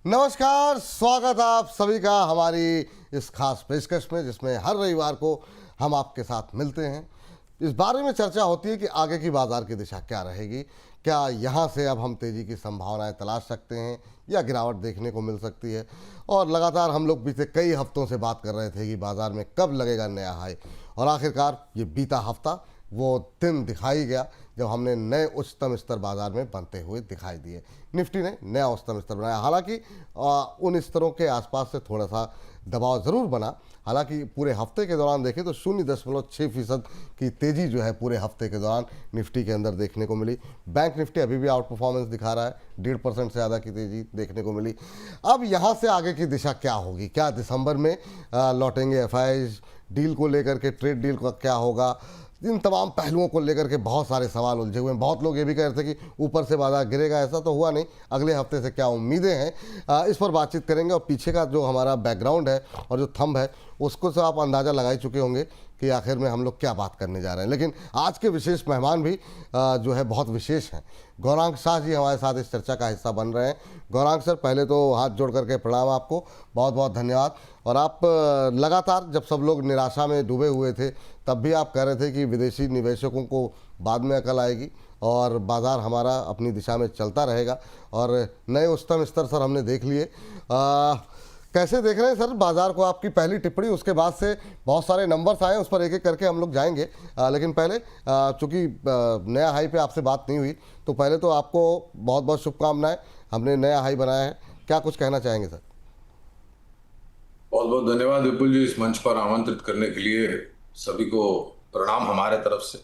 नमस्कार, स्वागत आप सभी का हमारी इस खास पेशकश में, जिसमें हर रविवार को हम आपके साथ मिलते हैं। इस बारे में चर्चा होती है कि आगे की बाजार की दिशा क्या रहेगी, क्या यहाँ से अब हम तेज़ी की संभावनाएं तलाश सकते हैं या गिरावट देखने को मिल सकती है। और लगातार हम लोग बीते कई हफ्तों से बात कर रहे थे कि बाज़ार में कब लगेगा नया हाई, और आखिरकार ये बीता हफ्ता वो दिन दिखाई गया जब हमने नए उच्चतम स्तर बाजार में बनते हुए दिखाई दिए। निफ्टी ने नया उच्चतम स्तर बनाया, हालांकि उन स्तरों के आसपास से थोड़ा सा दबाव ज़रूर बना। हालांकि पूरे हफ्ते के दौरान देखें तो 0.6% की तेज़ी जो है पूरे हफ्ते के दौरान निफ्टी के अंदर देखने को मिली। बैंक निफ्टी अभी भी आउट परफॉर्मेंस दिखा रहा है, 1.5% से ज़्यादा की तेज़ी देखने को मिली। अब यहाँ से आगे की दिशा क्या होगी, क्या दिसंबर में लौटेंगे एफआईआई डील को लेकर के, ट्रेड डील का क्या होगा, इन तमाम पहलुओं को लेकर के बहुत सारे सवाल उलझे हुए हैं। बहुत लोग ये भी कह रहे थे कि ऊपर से बाजार गिरेगा, ऐसा तो हुआ नहीं। अगले हफ्ते से क्या उम्मीदें हैं, इस पर बातचीत करेंगे। और पीछे का जो हमारा बैकग्राउंड है और जो थंब है उसको से आप अंदाज़ा लगा ही चुके होंगे कि आखिर में हम लोग क्या बात करने जा रहे हैं। लेकिन आज के विशेष मेहमान भी जो है बहुत विशेष हैं। गौरांग शाह जी हमारे साथ इस चर्चा का हिस्सा बन रहे हैं। गौरांग सर, पहले तो हाथ जोड़ करके प्रणाम आपको, बहुत बहुत धन्यवाद। और आप लगातार जब सब लोग निराशा में डूबे हुए थे तब भी आप कह रहे थे कि विदेशी निवेशकों को बाद में अकल आएगी और बाज़ार हमारा अपनी दिशा में चलता रहेगा। और नए उच्चतम स्तर सर हमने देख लिए। कैसे देख रहे हैं सर बाजार को? आपकी पहली टिप्पणी, उसके बाद से बहुत सारे नंबर्स आए, उस पर एक एक करके हम लोग जाएंगे। लेकिन पहले चूँकि नया हाई पे आपसे बात नहीं हुई, तो पहले तो आपको बहुत बहुत शुभकामनाएं, हमने नया हाई बनाया है। क्या कुछ कहना चाहेंगे सर? बहुत बहुत धन्यवाद विपुल जी, इस मंच पर आमंत्रित करने के लिए सभी को प्रणाम हमारे तरफ से।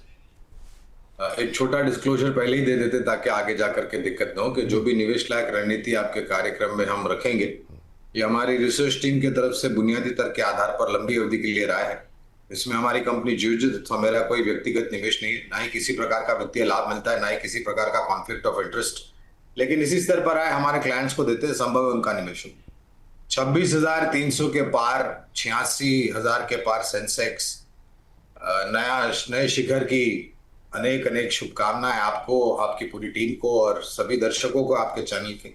एक छोटा डिस्क्लोजर पहले ही दे देते ताकि आगे जाकर के दिक्कत न हो कि जो भी निवेश लायक रणनीति आपके कार्यक्रम में हम रखेंगे, ये हमारी रिसर्च टीम की तरफ से बुनियादी तर्क के आधार पर लंबी अवधि के लिए राय है। इसमें हमारी कंपनी जीवजित अथवा मेरा कोई व्यक्तिगत निवेश नहीं है, ना ही किसी प्रकार का वित्तीय लाभ मिलता है, ना ही किसी प्रकार का कॉन्फ्लिक्ट ऑफ इंटरेस्ट। लेकिन इसी स्तर पर आए हमारे क्लाइंट्स को देते हैं, संभव है उनका निवेश हो। 26,300 के पार, 86,000 के पार सेंसेक्स, नए शिखर की अनेक अनेक शुभकामनाएं आपको, आपकी पूरी टीम को और सभी दर्शकों को आपके चैनल के।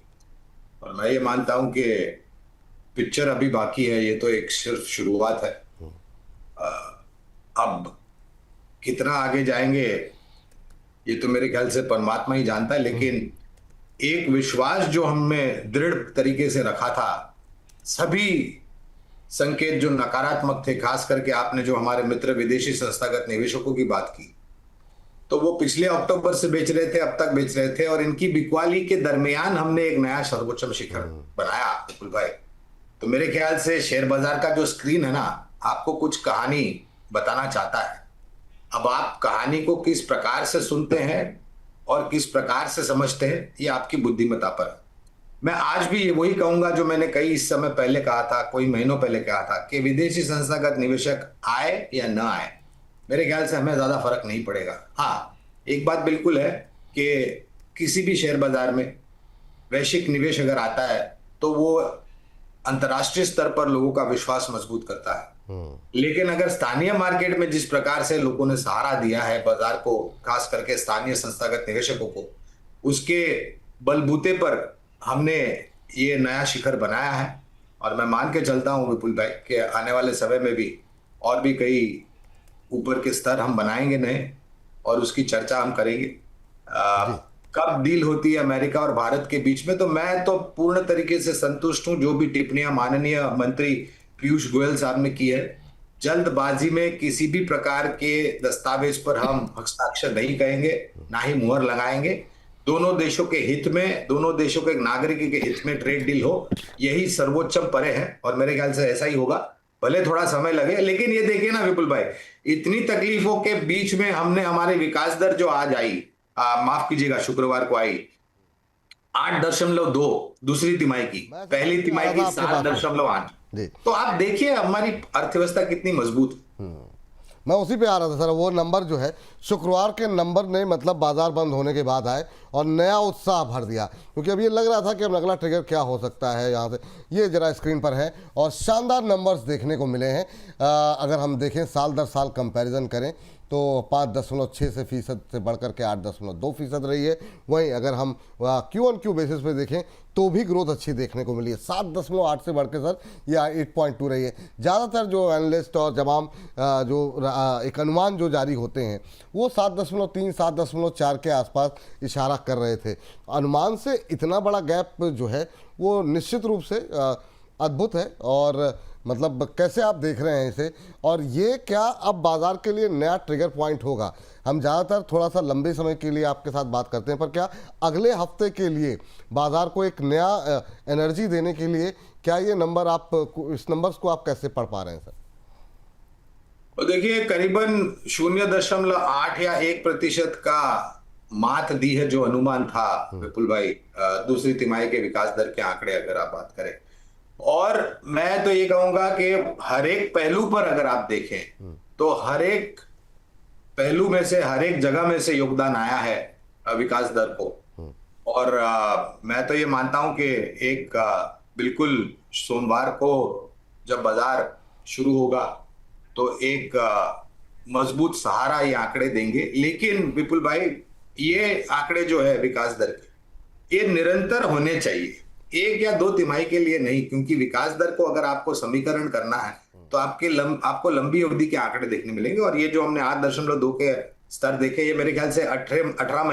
और मैं ये मानता हूं कि पिक्चर अभी बाकी है, ये तो एक सिर्फ शुरुआत है। अब कितना आगे जाएंगे ये तो मेरे ख्याल से परमात्मा ही जानता है, लेकिन एक विश्वास जो हमने दृढ़ तरीके से रखा था, सभी संकेत जो नकारात्मक थे, खास करके आपने जो हमारे मित्र विदेशी संस्थागत निवेशकों की बात की, तो वो पिछले अक्टूबर से बेच रहे थे, अब तक बेच रहे थे, और इनकी बिकवाली के दरमियान हमने एक नया सर्वोच्चम शिखर बनाया विपुल भाई। तो मेरे ख्याल से शेयर बाजार का जो स्क्रीन है ना, आपको कुछ कहानी बताना चाहता है। अब आप कहानी को किस प्रकार से सुनते हैं और किस प्रकार से समझते हैं, ये आपकी बुद्धिमत्ता पर है। मैं आज भी वही कहूंगा जो मैंने कई इस समय पहले कहा था, कोई महीनों पहले कहा था, कि विदेशी संस्थागत निवेशक आए या न आए, मेरे ख्याल से हमें ज्यादा फर्क नहीं पड़ेगा। हाँ, एक बात बिल्कुल है कि किसी भी शेयर बाजार में वैश्विक निवेश अगर आता है तो वो अंतर्राष्ट्रीय स्तर पर लोगों का विश्वास मजबूत करता है। लेकिन अगर स्थानीय मार्केट में जिस प्रकार से लोगों ने सहारा दिया है बाजार को, खास करके स्थानीय संस्थागत निवेशकों को, उसके बलबूते पर हमने ये नया शिखर बनाया है। और मैं मान के चलता हूं विपुल भाई कि आने वाले समय में भी और भी कई ऊपर के स्तर हम बनाएंगे नए, और उसकी चर्चा हम करेंगे। कब डील होती है अमेरिका और भारत के बीच में, तो मैं तो पूर्ण तरीके से संतुष्ट हूं जो भी टिप्पणियां माननीय मंत्री पीयूष गोयल साहब ने की है। जल्दबाजी में किसी भी प्रकार के दस्तावेज पर हम हस्ताक्षर नहीं करेंगे, ना ही मुहर लगाएंगे। दोनों देशों के हित में, दोनों देशों के नागरिक के हित में ट्रेड डील हो, यही सर्वोच्चम परे है, और मेरे ख्याल से ऐसा ही होगा। भले थोड़ा समय लगे, लेकिन ये देखिए ना विपुल भाई, इतनी तकलीफों के बीच में हमने हमारी विकास दर जो आज आई, माफ कीजिएगा शुक्रवार को आई 8.2, दूसरी तिमाही की, पहली तिमाही की 7.8। तो आप देखिए हमारी अर्थव्यवस्था कितनी मजबूत। मैं उसी पे आ रहा था सर। वो नंबर जो है शुक्रवार के नंबर ने मतलब बाजार बंद होने के बाद आए और नया उत्साह भर दिया, क्योंकि अब ये लग रहा था कि अब अगला ट्रिगर क्या हो सकता है। यहाँ से ये जरा स्क्रीन पर है और शानदार नंबर्स देखने को मिले हैं। अगर हम देखें साल दर साल कंपैरिजन करें तो 5.6 से फीसद से बढ़कर के 8.2% रही है। वहीं अगर हम Q-on-Q बेसिस पे देखें तो भी ग्रोथ अच्छी देखने को मिली है, 7.8 से बढ़ के सर ये 8.2 रही है। ज़्यादातर जो एनालिस्ट और तमाम एक अनुमान जो जारी होते हैं वो 7.3 7.4 के आसपास इशारा कर रहे थे। अनुमान से इतना बड़ा गैप जो है वो निश्चित रूप से अद्भुत है। और मतलब कैसे आप देख रहे हैं इसे, और ये क्या अब बाजार के लिए नया ट्रिगर पॉइंट होगा? हम ज़्यादातर थोड़ा सा लंबे समय के लिए आपके साथ बात करते हैं, पर क्या अगले हफ्ते के लिए बाजार को एक नया एनर्जी देने के लिए क्या ये नंबर आप इस नंबर्स को आप कैसे पढ़ पा रहे हैं सर? तो देखिए, करीबन 0.8 या 1% का मात दी है जो अनुमान था विपुल भाई, दूसरी तिमाही के विकास दर के आंकड़े अगर आप बात करें। और मैं तो ये कहूंगा कि हर एक पहलू पर अगर आप देखें तो हर एक पहलू में से, हर एक जगह में से योगदान आया है विकास दर को। और मैं तो ये मानता हूं कि एक बिल्कुल सोमवार को जब बाजार शुरू होगा तो एक मजबूत सहारा ये आंकड़े देंगे। लेकिन विपुल भाई, ये आंकड़े जो है विकास दर के, ये निरंतर होने चाहिए, एक या दो तिमाही के लिए नहीं। क्योंकि विकास दर को अगर आपको समीकरण करना है तो आपको लंबी अवधि के आंकड़े देखने मिलेंगे। और ये जो हमने 8.2 के स्तर देखे, ये मेरे ख्याल से 18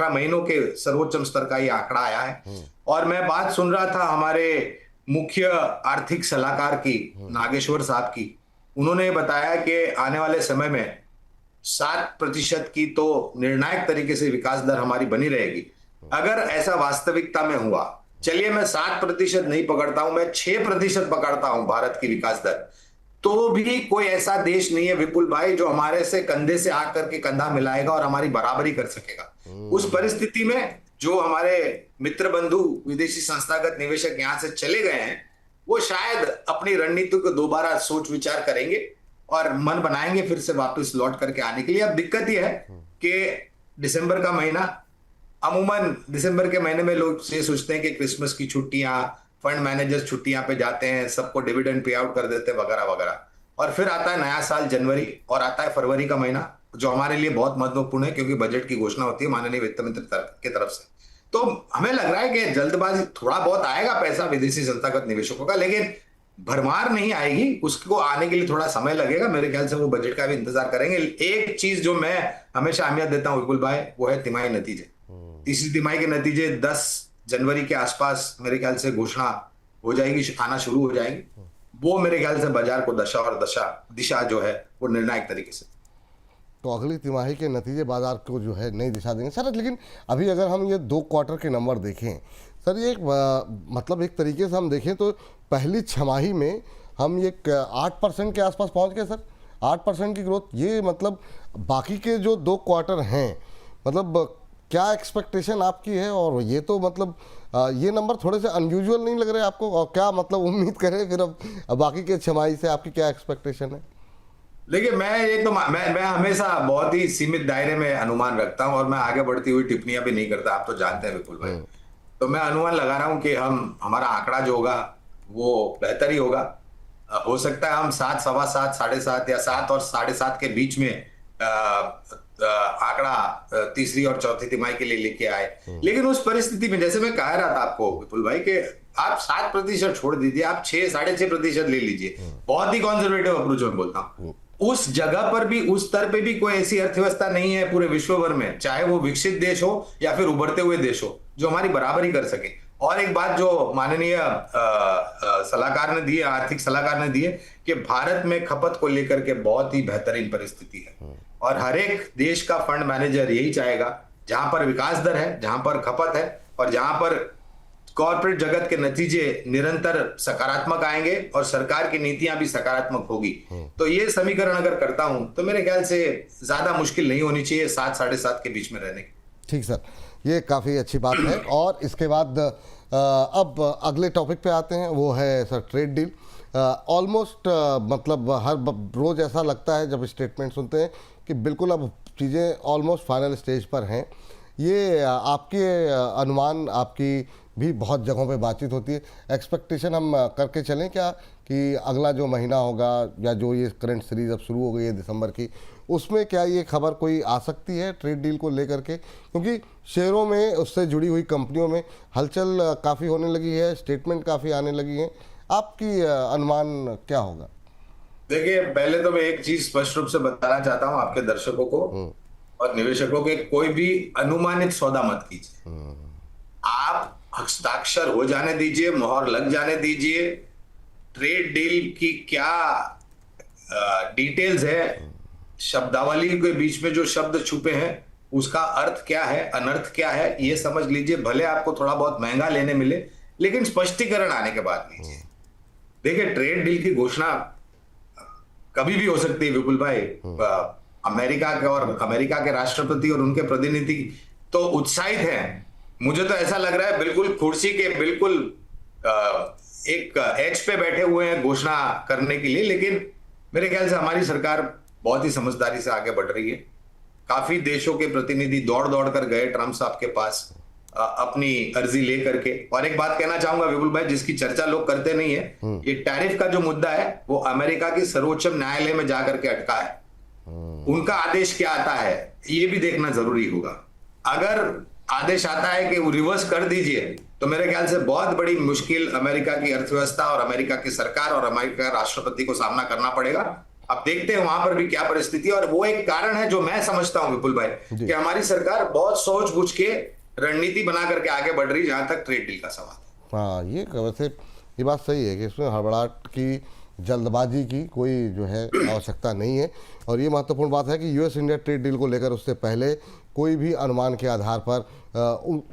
महीनों के सर्वोच्च स्तर का ये आंकड़ा आया है। और मैं बात सुन रहा था हमारे मुख्य आर्थिक सलाहकार की, नागेश्वर साहब की। उन्होंने बताया कि आने वाले समय में 7% की तो निर्णायक तरीके से विकास दर हमारी बनी रहेगी। अगर ऐसा वास्तविकता में हुआ, चलिए मैं 7% नहीं पकड़ता हूं, मैं 6% पकड़ता हूं भारत की विकास दर, तो भी कोई ऐसा देश नहीं है विपुल भाई जो हमारे से कंधे से आकर के कंधा मिलाएगा और हमारी बराबरी कर सकेगा। उस परिस्थिति में जो हमारे मित्र बंधु विदेशी संस्थागत निवेशक यहां से चले गए हैं, वो शायद अपनी रणनीति को दोबारा सोच विचार करेंगे और मन बनाएंगे फिर से वापस लौट करके आने के लिए। अब दिक्कत यह है कि दिसंबर का महीना, अमूमन दिसंबर के महीने में लोग ये सोचते हैं कि क्रिसमस की छुट्टियां, फंड मैनेजर्स छुट्टियां पे जाते हैं, सबको डिविडेंड पे आउट कर देते हैं वगैरह वगैरह। और फिर आता है नया साल जनवरी, और आता है फरवरी का महीना जो हमारे लिए बहुत महत्वपूर्ण है क्योंकि बजट की घोषणा होती है माननीय वित्त मंत्री की तरफ से। तो हमें लग रहा है कि जल्दबाजी, थोड़ा बहुत आएगा पैसा विदेशी संस्थागत निवेशकों का, लेकिन भरमार नहीं आएगी, उसको आने के लिए थोड़ा समय लगेगा। मेरे ख्याल से वो बजट का भी इंतजार करेंगे। एक चीज जो मैं हमेशा अहमियत देता हूं विपुल भाई, वो है तिमाही नतीजे। तीसरी तिमाही के नतीजे 10 जनवरी के आसपास मेरे ख्याल से घोषणा हो जाएगी, आना शुरू हो जाएगी। वो मेरे ख्याल से बाजार को दिशा जो है वो निर्णायक तरीके से, तो अगली तिमाही के नतीजे बाजार को जो है नई दिशा देंगे सर। लेकिन अभी अगर हम ये 2 क्वार्टर के नंबर देखें सर, ये मतलब एक तरीके से हम देखें तो पहली छमाही में हम ये 8% के आसपास पहुंच गए सर, 8% की ग्रोथ। ये मतलब बाकी के जो 2 क्वार्टर हैं, मतलब क्या एक्सपेक्टेशन आपकी है? और ये तो मतलब ये नंबर थोड़े से अनयूजुअल नहीं लग रहे आपको? और क्या मतलब उम्मीद करें फिर अब बाकी के छमाही से आपकी क्या एक्सपेक्टेशन है? देखिए, मैं हमेशा बहुत ही सीमित दायरे में अनुमान रखता हूं और मैं आगे बढ़ती हुई टिप्पणियां भी नहीं करता, आप तो जानते हैं विपुल भाई। तो मैं अनुमान लगा रहा हूं कि हमारा आंकड़ा जो होगा वो बेहतर ही होगा। हो सकता है हम 7, सवा 7, 7.5 या 7 और 7.5 के बीच में आंकड़ा तीसरी और चौथी तिमाही के लिए लेके आए। लेकिन उस परिस्थिति में, जैसे मैं कह रहा था आपको विपुल भाई, कि आप 7% छोड़ दीजिए, आप 6-6.5% ले लीजिए, बहुत ही कॉन्जर्वेटिव अप्रोच में बोलता हूं। उस जगह पर भी, उस स्तर पे भी कोई ऐसी अर्थव्यवस्था नहीं है पूरे विश्व भर में, चाहे वो विकसित देश हो या फिर उभरते हुए देश हो, जो हमारी बराबरी कर सके। और एक बात जो माननीय सलाहकार ने दी है, आर्थिक सलाहकार ने दी है, कि भारत में खपत को लेकर के बहुत ही बेहतरीन परिस्थिति है। और हर एक देश का फंड मैनेजर यही चाहेगा, जहां पर विकास दर है, जहां पर खपत है और जहां पर कॉर्पोरेट जगत के नतीजे निरंतर सकारात्मक आएंगे और सरकार की नीतियां भी सकारात्मक होगी। तो ये समीकरण अगर करता हूं तो मेरे ख्याल से ज्यादा मुश्किल नहीं होनी चाहिए 7-7.5 के बीच में रहने की। ठीक सर, ये काफ़ी अच्छी बात है। और इसके बाद अब अगले टॉपिक पे आते हैं, वो है सर ट्रेड डील। ऑलमोस्ट मतलब हर रोज़ ऐसा लगता है जब स्टेटमेंट सुनते हैं कि बिल्कुल अब चीज़ें ऑलमोस्ट फाइनल स्टेज पर हैं। ये आपके अनुमान, आपकी भी बहुत जगहों पे बातचीत होती है, एक्सपेक्टेशन हम करके चलें क्या कि अगला जो महीना होगा या जो ये करंट सीरीज अब शुरू हो गई है दिसंबर की, उसमें क्या ये खबर कोई आ सकती है ट्रेड डील को लेकर के? क्योंकि शेयरों में उससे जुड़ी हुई कंपनियों में हलचल काफ़ी होने लगी है, स्टेटमेंट काफ़ी आने लगी हैं। आपकी अनुमान क्या होगा? देखिए, पहले तो मैं एक चीज स्पष्ट रूप से बताना चाहता हूं आपके दर्शकों को और निवेशकों के, कोई भी अनुमानित सौदा मत कीजिए। आप हस्ताक्षर हो जाने दीजिए, मोहर लग जाने दीजिए। ट्रेड डील की क्या डिटेल्स है, शब्दावली के बीच में जो शब्द छुपे हैं उसका अर्थ क्या है, अनर्थ क्या है, ये समझ लीजिए। भले आपको थोड़ा बहुत महंगा लेने मिले, लेकिन स्पष्टीकरण आने के बाद लीजिए। देखिए, ट्रेड डील की घोषणा कभी भी हो सकती है विपुल भाई। अमेरिका के राष्ट्रपति और उनके प्रतिनिधि तो उत्साहित हैं। मुझे तो ऐसा लग रहा है बिल्कुल कुर्सी के बिल्कुल एक एज पे बैठे हुए हैं घोषणा करने के लिए। लेकिन मेरे ख्याल से हमारी सरकार बहुत ही समझदारी से आगे बढ़ रही है। काफी देशों के प्रतिनिधि दौड़ दौड़ कर गए ट्रंप साहब के पास अपनी अर्जी ले करके। और एक बात कहना चाहूंगा विपुल भाई, जिसकी चर्चा लोग करते नहीं है, ये टैरिफ का जो मुद्दा है वो अमेरिका की सर्वोच्च न्यायालय में जाकर के अटका है। उनका आदेश क्या आता है ये भी देखना जरूरी होगा। अगर आदेश आता है कि वो रिवर्स कर दीजिए, तो मेरे ख्याल से बहुत बड़ी मुश्किल अमेरिका की अर्थव्यवस्था और अमेरिका की सरकार और अमेरिका के राष्ट्रपति को सामना करना पड़ेगा। अब देखते हैं वहां पर भी क्या परिस्थिति है। और वो एक कारण है जो मैं समझता हूं विपुल भाई, कि हमारी सरकार बहुत सोच बूझ के रणनीति बना करके आगे बढ़ रही, जहां तक ट्रेड डील का सवाल है। हाँ, ये वैसे ये बात सही है कि इसमें हड़बड़ाहट की, जल्दबाजी की कोई जो है आवश्यकता नहीं है। और ये महत्वपूर्ण बात है कि यूएस इंडिया ट्रेड डील को लेकर उससे पहले कोई भी अनुमान के आधार पर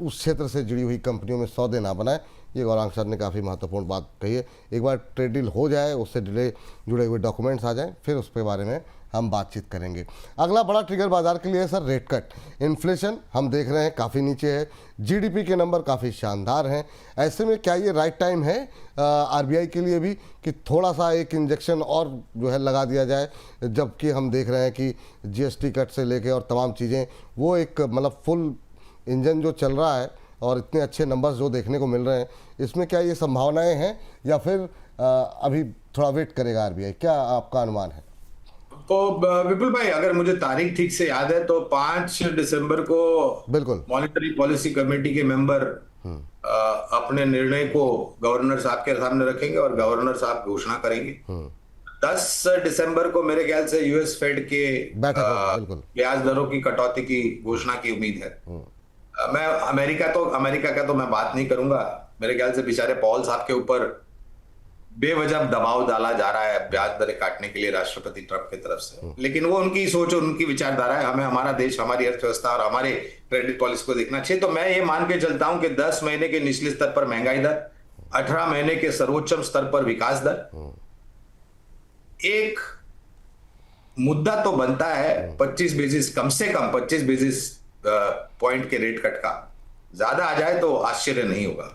उस क्षेत्र से जुड़ी हुई कंपनियों में सौदे ना बनाए। ये गौरांग सर ने काफ़ी महत्वपूर्ण बात कही है। एक बार ट्रेड डील हो जाए, उससे जुड़े हुए डॉक्यूमेंट्स आ जाएं, फिर उस के बारे में हम बातचीत करेंगे। अगला बड़ा ट्रिगर बाजार के लिए है सर रेट कट। इन्फ्लेशन हम देख रहे हैं काफ़ी नीचे है, जीडीपी के नंबर काफ़ी शानदार हैं। ऐसे में क्या ये राइट टाइम है आरबीआई के लिए भी कि थोड़ा सा एक इंजेक्शन और जो है लगा दिया जाए, जबकि हम देख रहे हैं कि जीएसटी कट से लेके और तमाम चीज़ें वो एक मतलब फुल इंजन जो चल रहा है और इतने अच्छे नंबर्स जो देखने को मिल रहे हैं, इसमें क्या ये संभावनाएं हैं या फिर अभी थोड़ा वेट करेगा आरबीआई? क्या आपका अनुमान है? तो विपुल भाई, अगर मुझे तारीख ठीक से याद है तो 5 दिसंबर को बिल्कुल मॉनेटरी पॉलिसी कमेटी के मेंबर अपने निर्णय को गवर्नर साहब के सामने रखेंगे और गवर्नर साहब घोषणा करेंगे। 10 दिसंबर को मेरे ख्याल से यूएस फेड के ब्याज दरों की कटौती की घोषणा की उम्मीद है। मैं अमेरिका का तो मैं बात नहीं करूंगा। मेरे ख्याल से बेचारे पॉल साहब के ऊपर बेवजह दबाव डाला जा रहा है ब्याज दरें काटने के लिए राष्ट्रपति ट्रंप की तरफ से। लेकिन वो उनकी सोच और उनकी विचारधारा है। हमें हमारा देश, हमारी अर्थव्यवस्था और हमारे क्रेडिट पॉलिसी को देखना चाहिए। तो मैं ये मान के चलता हूं कि 10 महीने के निचले स्तर पर महंगाई दर, 18 महीने के सर्वोच्चम स्तर पर विकास दर, एक मुद्दा तो बनता है 25 बेसिस, कम से कम 25 बेसिस पॉइंट के रेट कट का। ज्यादा आ जाए तो आश्चर्य नहीं होगा।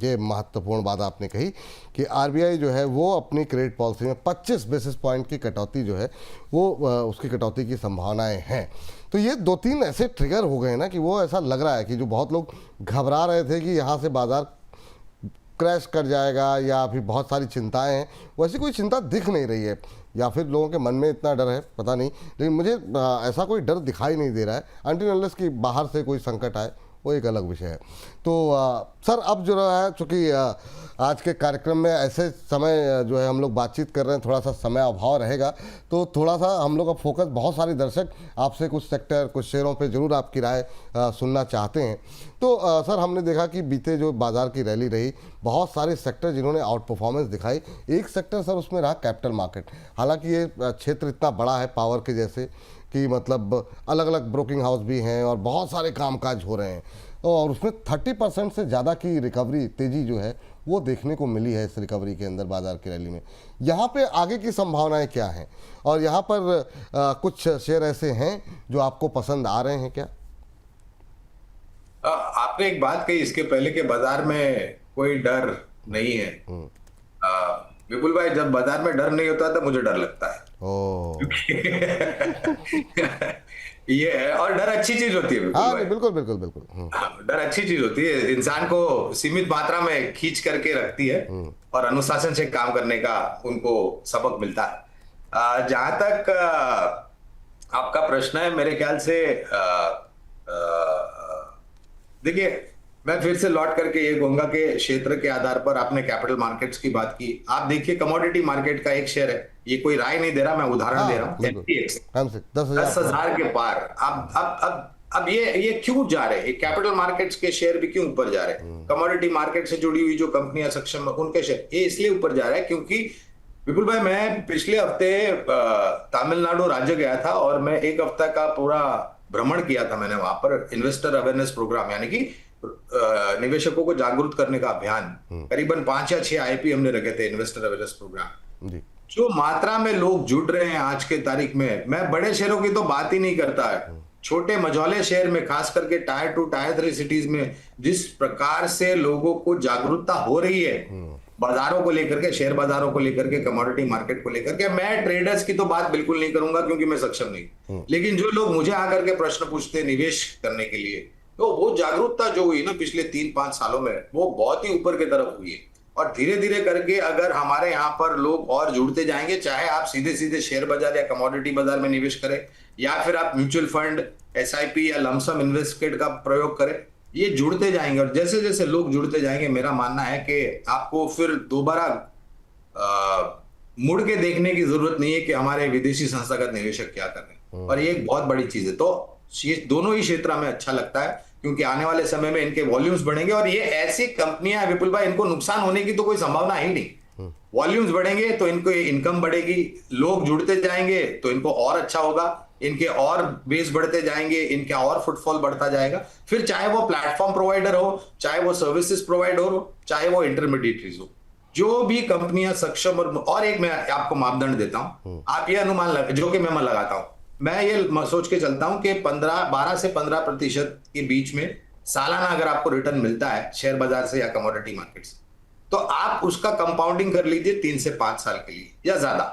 ये महत्वपूर्ण बात आपने कही कि आरबीआई जो है वो अपनी क्रेडिट पॉलिसी में 25 बेसिस पॉइंट की कटौती जो है वो उसकी कटौती की संभावनाएं हैं। तो ये 2-3 ऐसे ट्रिगर हो गए ना कि वो ऐसा लग रहा है कि जो बहुत लोग घबरा रहे थे कि यहाँ से बाजार क्रैश कर जाएगा या अभी बहुत सारी चिंताएं हैं, वैसी कोई चिंता दिख नहीं रही है, या फिर लोगों के मन में इतना डर है पता नहीं। लेकिन मुझे ऐसा कोई डर दिखाई नहीं दे रहा है अनटिल अनलेस कि बाहर से कोई संकट आए, वो एक अलग विषय है। तो सर अब जो है, चूँकि आज के कार्यक्रम में ऐसे समय जो है हम लोग बातचीत कर रहे हैं, थोड़ा सा समय अभाव रहेगा, तो थोड़ा सा हम लोग का फोकस, बहुत सारे दर्शक आपसे कुछ सेक्टर, कुछ शेयरों पे जरूर आपकी राय सुनना चाहते हैं। तो सर हमने देखा कि बीते जो बाजार की रैली रही, बहुत सारे सेक्टर जिन्होंने आउट परफॉर्मेंस दिखाई। एक सेक्टर सर उसमें रहा कैपिटल मार्केट। हालांकि ये क्षेत्र इतना बड़ा है पावर के जैसे कि मतलब अलग अलग ब्रोकिंग हाउस भी हैं और बहुत सारे कामकाज हो रहे हैं, और उसमें 30% से ज़्यादा की रिकवरी, तेज़ी जो है वो देखने को मिली है इस रिकवरी के अंदर बाजार की रैली में। यहाँ पे आगे की संभावनाएं क्या हैं, और यहाँ पर कुछ शेयर ऐसे हैं जो आपको पसंद आ रहे हैं क्या? आपने एक बात कही इसके पहले के बाजार में कोई डर नहीं है। विपुल भाई, जब बाजार में डर नहीं होता तो मुझे डर लगता है। ओ ये है। और डर अच्छी चीज होती है बिल्कुल हाँ, भाई। नहीं, बिल्कुल बिल्कुल बिल्कुल। हाँ, डर अच्छी चीज होती है, इंसान को सीमित मात्रा में खींच करके रखती है और अनुशासन से काम करने का उनको सबक मिलता है। जहां तक आपका प्रश्न है, मेरे ख्याल से देखिए, मैं फिर से लौट करके ये कहूंगा कि क्षेत्र के आधार पर आपने कैपिटल मार्केट्स की बात की, आप देखिए कमोडिटी मार्केट का एक शेयर है, ये कोई राय नहीं दे रहा, मैं उदाहरण दे रहा हाँ, हूँ, बिल्कुल। एमसीएक्स हम से 10,000 10,000 के पार। अब ये क्यों जा रहे हैं, कैपिटल मार्केट्स के शेयर भी क्यों ऊपर जा रहे हैं, कमोडिटी मार्केट से जुड़ी हुई जो कंपनियां सक्षम है उनके शेयर ये इसलिए ऊपर जा रहे हैं क्योंकि विपुल भाई, मैं पिछले हफ्ते तमिलनाडु राज्य गया था और मैं एक हफ्ता का पूरा भ्रमण किया था मैंने वहां पर, इन्वेस्टर अवेयरनेस प्रोग्राम, यानी कि निवेशकों को जागरूक करने का अभियान। करीबन 5 या 6 आईपी हमने रखे थे, इन्वेस्टर अवेयरनेस प्रोग्राम। जी। जो मात्रा में लोग जुड़ रहे हैं आज के तारीख में, मैं बड़े शहरों की तो बात ही नहीं करता है, छोटे मझौले शहर में, खास करके टायर 2 टायर 3 सिटीज में जिस प्रकार से लोगों को जागरूकता हो रही है बाजारों को लेकर के, शेयर बाजारों को लेकर के, कमोडिटी मार्केट को लेकर के, मैं ट्रेडर्स की तो बात बिल्कुल नहीं करूंगा क्योंकि मैं सक्षम नहीं, लेकिन जो लोग मुझे आकर के प्रश्न पूछते हैं निवेश करने के लिए, तो वो जागरूकता जो हुई ना पिछले 3-5 सालों में, वो बहुत ही ऊपर की तरफ हुई है। और धीरे धीरे करके अगर हमारे यहाँ पर लोग और जुड़ते जाएंगे, चाहे आप सीधे सीधे शेयर बाजार या कमोडिटी बाजार में निवेश करें या फिर आप म्यूचुअल फंड, एसआईपी या लमसम इन्वेस्टमेंट का प्रयोग करें, ये जुड़ते जाएंगे और जैसे जैसे लोग जुड़ते जाएंगे, मेरा मानना है कि आपको फिर दोबारा मुड़ के देखने की जरूरत नहीं है कि हमारे विदेशी संस्थागत निवेशक क्या कर रहे हैं। और ये एक बहुत बड़ी चीज है। तो ये दोनों ही क्षेत्र में अच्छा लगता है क्योंकि आने वाले समय में इनके वॉल्यूम्स बढ़ेंगे और ये ऐसी कंपनियां हैं विपुल भाई, इनको नुकसान होने की तो कोई संभावना ही नहीं। वॉल्यूम्स बढ़ेंगे तो इनको इनकम बढ़ेगी, लोग जुड़ते जाएंगे तो इनको और अच्छा होगा, इनके और बेस बढ़ते जाएंगे, इनका और फुटफॉल बढ़ता जाएगा। फिर चाहे वो प्लेटफॉर्म प्रोवाइडर हो, चाहे वो सर्विसेज प्रोवाइडर हो, चाहे वो इंटरमीडिएटरीज हो, जो भी कंपनियां सक्षम और एक मैं आपको मापदंड देता हूं, आप ये अनुमान जो कि मैं लगाता हूं, मैं ये सोच के चलता हूं कि 12 से 15% के बीच में सालाना अगर आपको रिटर्न मिलता है शेयर बाजार से या कमोडिटी मार्केट से, तो आप उसका कंपाउंडिंग कर लीजिए 3 से 5 साल के लिए या ज्यादा,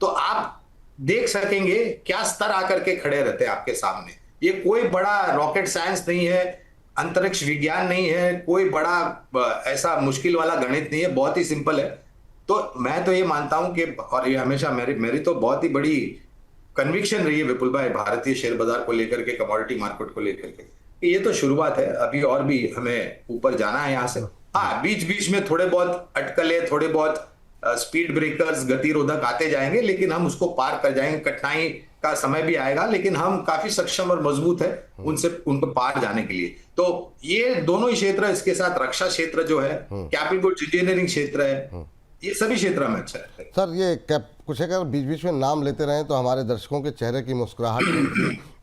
तो आप देख सकेंगे क्या स्तर आकर के खड़े रहते हैं आपके सामने। ये कोई बड़ा रॉकेट साइंस नहीं है, अंतरिक्ष विज्ञान नहीं है, कोई बड़ा ऐसा मुश्किल वाला गणित नहीं है, बहुत ही सिंपल है। तो मैं तो ये मानता हूं कि, और ये हमेशा मेरी तो बहुत ही बड़ी कन्विक्शन रही है विपुल भाई भारतीय शेयर बाजार को लेकर के, कमोडिटी मार्केट को लेकर के, ये तो शुरुआत है, अभी और भी हमें ऊपर जाना है यहाँ से। हाँ, बीच बीच में थोड़े बहुत अटकलें, थोड़े बहुत स्पीड ब्रेकर्स, गतिरोधक आते जाएंगे, लेकिन हम उसको पार कर जाएंगे। कठिनाई का समय भी आएगा, लेकिन हम काफी सक्षम और मजबूत है उनको पार जाने के लिए। तो ये दोनों ही क्षेत्र, इसके साथ रक्षा क्षेत्र जो है, कैपिटल गुड्स इंजीनियरिंग क्षेत्र है, ये सभी क्षेत्र में अच्छा है। सर, ये कुछ अगर बीच बीच में नाम लेते रहें तो हमारे दर्शकों के चेहरे की मुस्कुराहट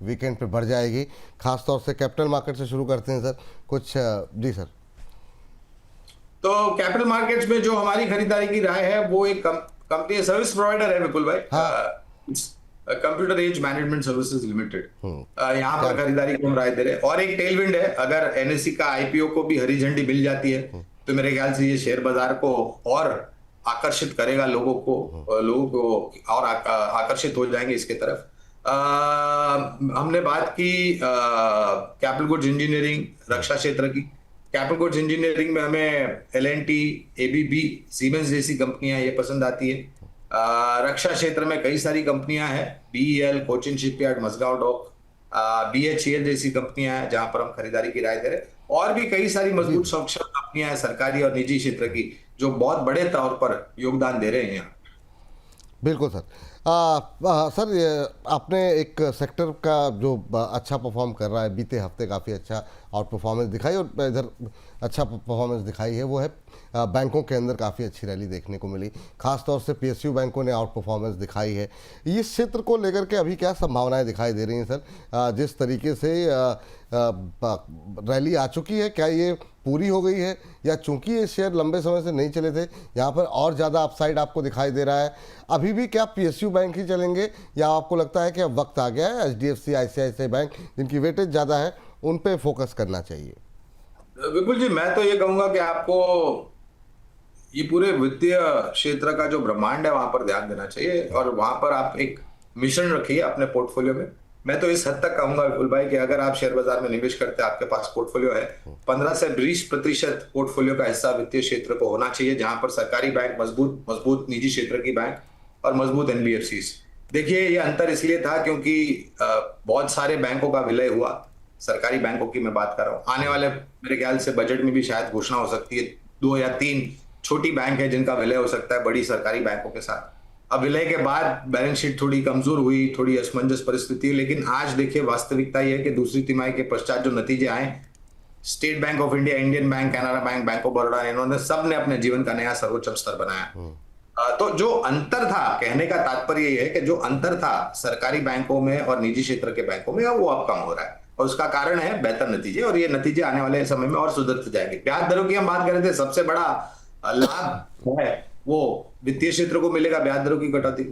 वीकेंड पे बढ़ जाएगी। खास तौर से कैपिटल मार्केट से शुरू करते हैं सर, कुछ जी सर। तो कैपिटल मार्केट्स में जो हमारी खरीदारी की राय है, वो एक कंपनी सर्विस प्रोवाइडर है विपुल भाई, computer age management services limited, यहाँ पर खरीदारी को हम राय दे रहे हैं। और एक टेलविंड है, अगर एनएससी का आईपीओ को भी हरी झंडी मिल जाती है तो मेरे ख्याल से ये शेयर बाजार को और आकर्षित करेगा, लोगों को और आकर्षित हो जाएंगे इसके तरफ। हमने बात की कैपिटल गुड्स इंजीनियरिंग, रक्षा क्षेत्र की। कैपिटल गुड्स इंजीनियरिंग में हमें एल&टी, एबीबी, सीमेंस जैसी कंपनियां ये पसंद आती है। रक्षा क्षेत्र में कई सारी कंपनियां हैं, BEL, Cochin shipyard, Mazagon dock, BHEL जैसी कंपनियां हैं जहां पर हम खरीदारी की राय दे रहे हैं। और भी कई सारी मजबूत सक्षम कंपनियां हैं सरकारी और निजी क्षेत्र की, जो बहुत बड़े तौर पर योगदान दे रहे हैं यहाँ। बिल्कुल सर। सर, आपने एक सेक्टर का जो अच्छा परफॉर्म कर रहा है, बीते हफ्ते काफ़ी अच्छा आउट परफॉर्मेंस दिखाई और इधर अच्छा परफॉर्मेंस दिखाई है, वो है बैंकों के अंदर काफ़ी अच्छी रैली देखने को मिली। खास तौर से पीएसयू बैंकों ने आउट परफॉर्मेंस दिखाई है। इस क्षेत्र को लेकर के अभी क्या संभावनाएं दिखाई दे रही हैं सर? जिस तरीके से रैली आ चुकी है, क्या ये पूरी हो गई है, या चूंकि ये शेयर लंबे समय से नहीं चले थे, यहाँ पर और ज़्यादा अपसाइड आपको दिखाई दे रहा है? अभी भी क्या पीएसयू बैंक ही चलेंगे, या आपको लगता है कि अब वक्त आ गया है एचडीएफसी, आईसीआईसीआई बैंक जिनकी वेटेज ज़्यादा है उन पे फोकस करना चाहिए? विपुल जी, मैं तो ये कहूंगा कि आपको ये पूरे वित्तीय क्षेत्र का जो ब्रह्मांड है वहां पर ध्यान देना चाहिए और वहां पर आप एक मिशन रखिए अपने पोर्टफोलियो में। मैं तो इस हद तक कहूंगा विपुल भाई कि अगर आप शेयर बाजार में निवेश करते हैं, आपके पास पोर्टफोलियो है, 15 से 20% पोर्टफोलियो का हिस्सा वित्तीय क्षेत्र को होना चाहिए, जहां पर सरकारी बैंक मजबूत मजबूत निजी क्षेत्र की बैंक और मजबूत एनबीएफसीज। देखिए ये अंतर इसलिए था क्योंकि बहुत सारे बैंकों का विलय हुआ, सरकारी बैंकों की मैं बात कर रहा हूँ। आने वाले मेरे ख्याल से बजट में भी शायद घोषणा हो सकती है, 2 या 3 छोटी बैंक है जिनका विलय हो सकता है बड़ी सरकारी बैंकों के साथ। अब विलय के बाद बैलेंस शीट थोड़ी कमजोर हुई, थोड़ी असमंजस परिस्थिति, लेकिन आज देखिए वास्तविकता यह है कि दूसरी तिमाही के पश्चात जो नतीजे आए, state bank of India, Indian bank, Canara bank, bank of Baroda, इन्होंने सबने अपने जीवन का नया सर्वोच्च स्तर बनाया। तो जो अंतर था, कहने का तात्पर्य यह है कि जो अंतर था सरकारी बैंकों में और निजी क्षेत्र के बैंकों में, वो अब कम हो रहा है और उसका कारण है बेहतर नतीजे, और ये नतीजे आने वाले समय में और सुधरते जाएंगे। ब्याज दरों की हम बात कर रहे थे, सबसे बड़ा लाभ है वो वित्तीय क्षेत्र को मिलेगा ब्याज दरों की कटौती।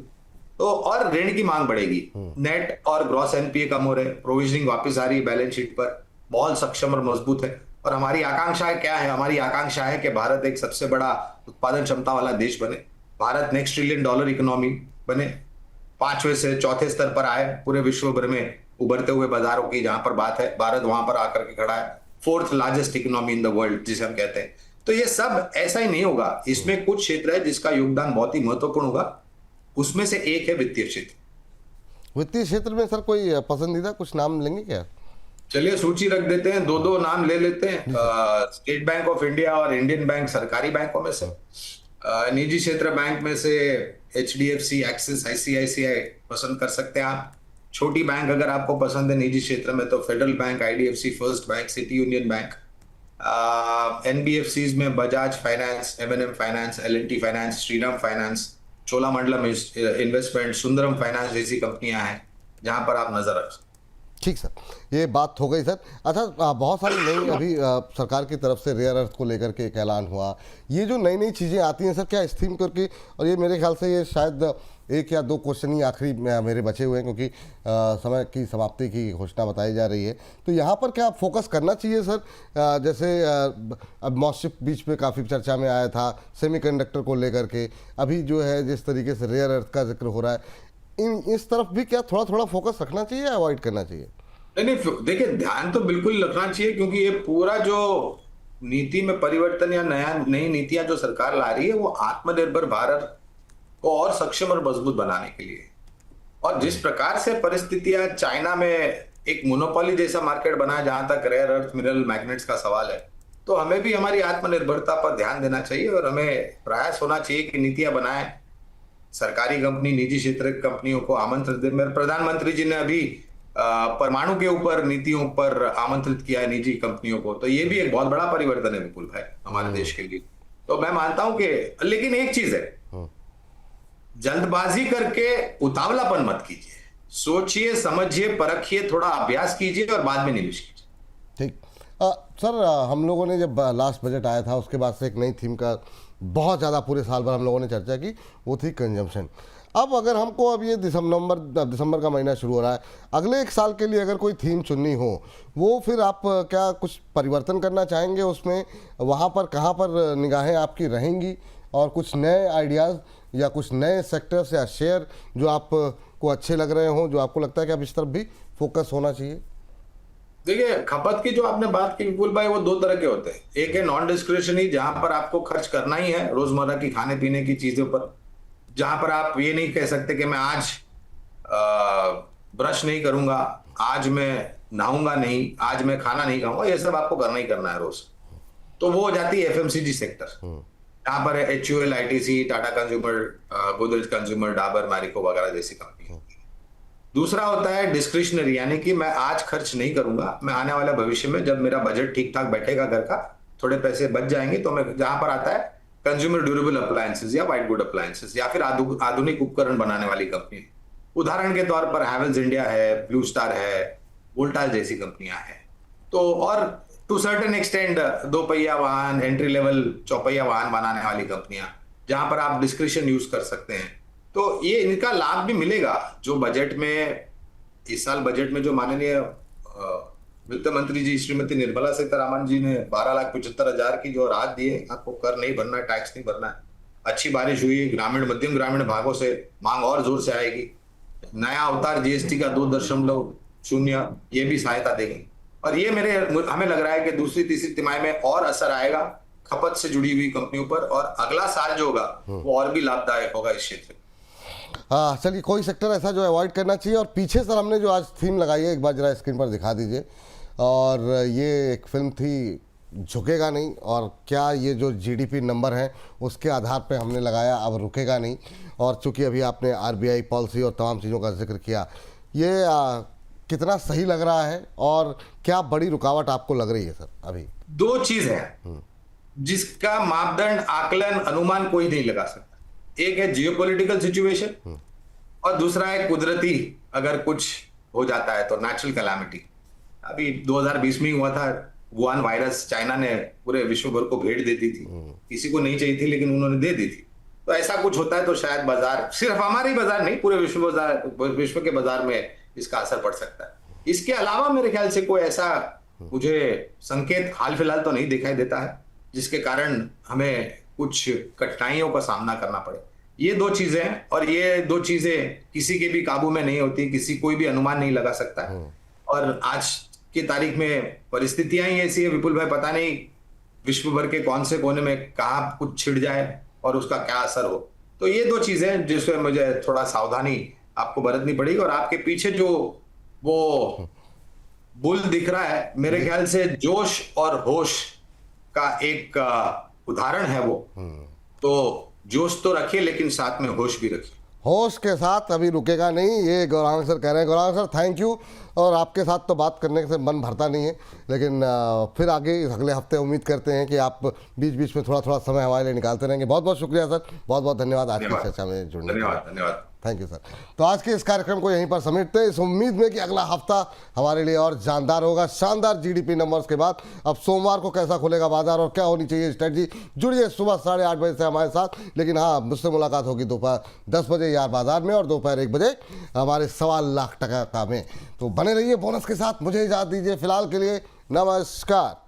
तो और ऋण की मांग बढ़ेगी, नेट और ग्रॉस एनपीए कम हो रहे, प्रोविजनिंग वापस आ रही है बैलेंस शीट पर, बहुत सक्षम और मजबूत है। और हमारी आकांक्षा क्या है? हमारी आकांक्षा है कि भारत एक सबसे बड़ा उत्पादन क्षमता वाला देश बने, भारत नेक्स्ट $1 ट्रिलियन इकोनॉमी बने, 5वें से 4थे स्तर पर आए पूरे विश्व भर में उभरते हुए बाजारों की जहां पर बात है, भारत वहां पर आकर के खड़ा है, 4th largest economy in the world जिसे हम कहते हैं। तो ये सब ऐसा ही नहीं होगा, इसमें कुछ क्षेत्र है जिसका योगदान बहुत ही महत्वपूर्ण होगा, उसमें से एक है वित्तीय क्षेत्र। वित्तीय क्षेत्र में सर कोई पसंदीदा कुछ नाम लेंगे क्या? चलिए सूची रख देते हैं, 2-2 नाम ले लेते हैं। स्टेट बैंक ऑफ इंडिया और इंडियन बैंक सरकारी बैंकों में से, निजी क्षेत्र बैंक में से एचडीएफसी, एक्सिस, आईसीआईसीआई पसंद कर सकते हैं आप। छोटी बैंक अगर आपको पसंद है निजी क्षेत्र में तो Federal Bank, IDFC First Bank, City Union Bank. NBFCs में Bajaj Finance, MNM Finance, LNT Finance, Shriram Finance, Cholamandalam Investment, Sundaram Finance जैसी कंपनियां हैं जहां पर आप नजर रख सकते। ठीक सर, ये बात हो गई सर। अच्छा, बहुत सारी नई अभी सरकार की तरफ से रेयर अर्थ को लेकर के एक ऐलान हुआ। ये जो नई नई चीज़ें आती हैं सर, क्या इस थीम करके, और ये मेरे ख्याल से ये शायद 1 या 2 क्वेश्चन ही आखिरी मेरे बचे हुए हैं क्योंकि समय की समाप्ति की घोषणा बताई जा रही है, तो यहाँ पर क्या फोकस करना चाहिए सर? जैसे अब मॉस्चिप बीच में काफ़ी चर्चा में आया था सेमीकंडक्टर को लेकर के, अभी जो है जिस तरीके से रेयर अर्थ का जिक्र हो रहा है, इस तरफ भी क्या थोड़ा थोड़ा फोकस रखना चाहिए या अवॉइड करना चाहिए? नहीं, देखिए ध्यान तो बिल्कुल रखना चाहिए क्योंकि ये पूरा जो नीति में परिवर्तन या नई नीतियां जो सरकार ला रही है वो आत्मनिर्भर भारत को और सक्षम और मजबूत बनाने के लिए। और जिस प्रकार से परिस्थितियां चाइना में एक मोनोपोली जैसा मार्केट बना है जहां तक रेयर अर्थ मिनरल मैग्नेट्स का सवाल है, तो हमें भी हमारी आत्मनिर्भरता पर ध्यान देना चाहिए और हमें प्रयास होना चाहिए कि नीतियां बनाए, सरकारी कंपनी, निजी क्षेत्र की कंपनियों को आमंत्रित दे। मेरे प्रधानमंत्री जी ने अभी परमाणु के ऊपर नीतियों पर आमंत्रित किया है निजी कंपनियों को, तो ये भी एक बहुत बड़ा परिवर्तन है विपुल भाई हमारे देश के लिए। तो मैं मानता हूं कि, लेकिन एक चीज है, जल्दबाजी करके उतावलापन मत कीजिए, सोचिए, समझिए, परखिए, थोड़ा अभ्यास कीजिए और बाद में निवेश कीजिए। ठीक सर, हम लोगों ने जब लास्ट बजट आया था उसके बाद से एक नई थीम का बहुत ज़्यादा पूरे साल भर हम लोगों ने चर्चा की, वो थी कंजम्पशन। अब अगर हमको अब ये दिसंबर का महीना शुरू हो रहा है, अगले 1 साल के लिए अगर कोई थीम चुननी हो, वो फिर आप क्या कुछ परिवर्तन करना चाहेंगे उसमें? वहाँ पर कहाँ पर निगाहें आपकी रहेंगी और कुछ नए आइडियाज़ या कुछ नए सेक्टर्स या शेयर जो आपको अच्छे लग रहे हों, जो आपको लगता है कि अब इस तरफ भी फोकस होना चाहिए? देखिए, खपत की जो आपने बात की विपुल भाई, वो 2 तरह के होते हैं। एक है नॉन डिस्क्रिशनरी, जहां पर आपको खर्च करना ही है रोजमर्रा की खाने पीने की चीजों पर, जहां पर आप ये नहीं कह सकते कि मैं आज ब्रश नहीं करूंगा, आज मैं नहाऊंगा नहीं, आज मैं खाना नहीं खाऊंगा, ये सब आपको करना ही करना है रोज। तो वो हो जाती है एफएमसीजी सेक्टर, यहाँ पर HUL, ITC, Tata consumer, Godrej consumer, Dabur, Marico वगैरह जैसी कंपनी। दूसरा होता है डिस्क्रिशनरी, यानी कि मैं आज खर्च नहीं करूंगा, मैं आने वाले भविष्य में जब मेरा बजट ठीक ठाक बैठेगा, घर का थोड़े पैसे बच जाएंगे, तो मैं, जहां पर आता है कंज्यूमर ड्यूरेबल अप्लायंसेस या वाइट गुड अप्लायंसेस या फिर आधुनिक उपकरण बनाने वाली कंपनी, उदाहरण के तौर पर हैवेल्स इंडिया है, ब्लू स्टार है, वोल्टास जैसी कंपनियां हैं। तो और टू सर्टेन एक्सटेंड 2 पहिया वाहन, एंट्री लेवल चौपहिया वाहन बनाने वाली कंपनियां, जहां पर आप डिस्क्रिशन यूज कर सकते हैं। तो ये इनका लाभ भी मिलेगा जो बजट में, इस साल बजट में जो माननीय वित्त मंत्री जी श्रीमती निर्मला सीतारामन जी ने 12,75,000 की जो राहत दी है, आपको कर नहीं भरना है, टैक्स नहीं भरना है। अच्छी बारिश हुई, ग्रामीण मध्यम ग्रामीण भागों से मांग और जोर से आएगी। नया अवतार जीएसटी का 2.0 ये भी सहायता देगी। और ये हमें लग रहा है कि दूसरी तीसरी तिमाही में और असर आएगा खपत से जुड़ी हुई कंपनियों पर, और अगला साल जो होगा वो और भी लाभदायक होगा इस क्षेत्र में। चलिए, कोई सेक्टर ऐसा जो अवॉइड करना चाहिए? और पीछे सर हमने जो आज थीम लगाई है, एक बार जरा स्क्रीन पर दिखा दीजिए। और ये एक फिल्म थी झुकेगा नहीं, और क्या ये जो जीडीपी नंबर है उसके आधार पे हमने लगाया अब रुकेगा नहीं। और चूंकि अभी आपने आरबीआई पॉलिसी और तमाम चीज़ों का जिक्र किया, ये कितना सही लग रहा है और क्या बड़ी रुकावट आपको लग रही है सर अभी? दो चीज है जिसका मापदंड, आकलन, अनुमान कोई नहीं लगा सकता। एक है जियोपॉलिटिकल सिचुएशन और दूसरा है कुदरती, अगर कुछ हो जाता है तो नेचुरल कैलामिटी। अभी 2020 में हुआ था, वुहान वायरस चाइना ने पूरे विश्व भर को भेंट दे दी थी। किसी को नहीं चाहिए थी लेकिन उन्होंने दे दी थी। तो ऐसा कुछ होता है तो शायद बाजार, सिर्फ हमारे ही बाजार नहीं, पूरे विश्व के बाजार में इसका असर पड़ सकता है। इसके अलावा मेरे ख्याल से कोई ऐसा मुझे संकेत हाल फिलहाल तो नहीं दिखाई देता है जिसके कारण हमें कुछ कठिनाइयों का सामना करना पड़े। ये दो चीजें हैं, और ये दो चीजें किसी के भी काबू में नहीं होती, कोई भी अनुमान नहीं लगा सकता है। और आज की तारीख में परिस्थितियां ही ऐसी है विपुल भाई, पता नहीं विश्व भर के कौन से कोने में कहाँ कुछ छिड़ जाए और उसका क्या असर हो। तो ये दो चीजें जिसमें मुझे थोड़ा सावधानी आपको बरतनी पड़ेगी। और आपके पीछे जो वो बुल दिख रहा है, मेरे ख्याल से जोश और होश का एक उदाहरण है वो। तो जोश तो रखिए लेकिन साथ में होश भी रखिए। होश के साथ अभी रुकेगा नहीं, ये गौरांग सर कह रहे हैं। Gaurang sir thank you. और आपके साथ तो बात करने से मन भरता नहीं है, लेकिन फिर आगे अगले हफ्ते उम्मीद करते हैं कि आप बीच बीच में थोड़ा थोड़ा समय हमारे लिए निकालते रहेंगे। बहुत बहुत शुक्रिया सर, बहुत बहुत धन्यवाद आज की चर्चा में जुड़ने के लिए। धन्यवाद। Thank you sir. तो आज के इस कार्यक्रम को यहीं पर समेटते हैं, इस उम्मीद में कि अगला हफ्ता हमारे लिए और जानदार होगा। शानदार जीडीपी नंबर्स के बाद अब सोमवार को कैसा खुलेगा बाजार और क्या होनी चाहिए स्ट्रेटजी, जुड़िए सुबह 8:30 बजे से हमारे साथ। लेकिन हाँ, मुझसे मुलाकात होगी दोपहर 10 बजे यार बाजार में, और दोपहर 1 बजे हमारे 1.25 लाख टका का में। तो बने रहिए बोनस के साथ। मुझे इजाज़त दीजिए फिलहाल के लिए, नमस्कार।